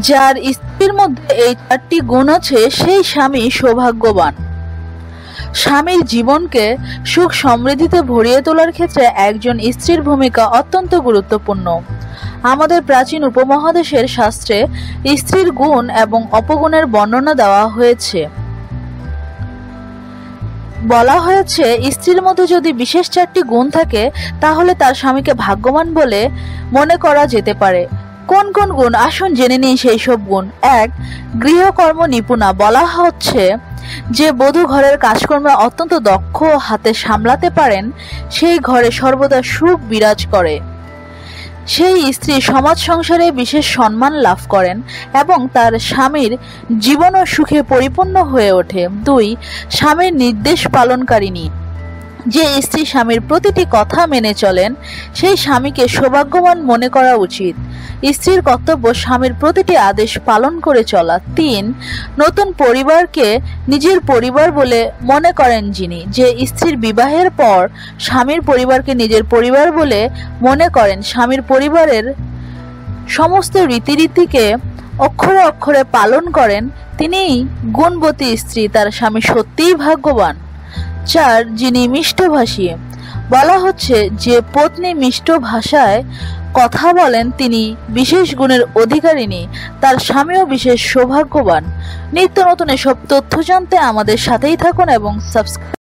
যার স্ত্রীর মধ্যে এই 4টি গুণ আছে সেই স্বামী সৌভাগ্যবান। স্বামীর জীবনকে সুখ সমৃদ্ধিতে ভরিয়ে তোলার ক্ষেত্রে একজন স্ত্রীর ভূমিকা অত্যন্ত গুরুত্বপূর্ণ। আমাদের প্রাচীন উপমহাদেশের শাস্ত্রে স্ত্রীর গুণ এবং অপগুণের বর্ণনা দেওয়া হয়েছে। বলা হয়েছে স্ত্রীর মধ্যে যদি বিশেষ 4টি গুণ থাকে তাহলে তার স্বামীকে ভাগ্যবান বলে মনে করা যেতে পারে। কোন কোন গুণ আসুন জেনে নিই সেই সব গুণ। 1. গৃহকর্ম নিপুণা। বলা হচ্ছে যে বধূ ঘরের কাজকর্মে অত্যন্ত দক্ষ ও হাতে সামলাতে পারেন সেই ঘরে সর্বদা সুখ বিরাজ করে। সেই স্ত্রী সমাজ সংসারে বিশেষ সম্মান লাভ করেন এবং তার স্বামীর জীবনও সুখে পরিপূর্ণ হয়ে ওঠে। 2. স্বামীর নির্দেশ পালনকারিণী। যে স্ত্রী স্বামীর প্রতিটি কথা মেনে চলেন সেই স্বামীকে সৌভাগ্যবান মনে করা উচিত। স্ত্রীর কর্তব্য স্বামীর প্রতিটি আদেশ পালন করে চলা। 3. নতুন পরিবারকে নিজের পরিবার বলে মনে করেন যিনি। যে স্ত্রীর বিবাহের পর স্বামীর পরিবারকে নিজের পরিবার বলে মনে করেন, স্বামীর পরিবারের সমস্ত রীতিনীতিকে অক্ষরে অক্ষরে পালন করেন, তিনিই গুণবতী স্ত্রী। তার স্বামী সত্যিই ভাগ্যবান। 4. যিনি মিষ্টভাষী। বলা হচ্ছে যে পত্নী মিষ্ট ভাষায় কথা বলেন তিনি বিশেষ গুণের অধিকারিণী, তার স্বামীও বিশেষ সৌভাগ্যবান। নিত্য নতুন এসব তথ্য জানতে আমাদের সাথেই থাকুন এবং সাবস্ক্রাইব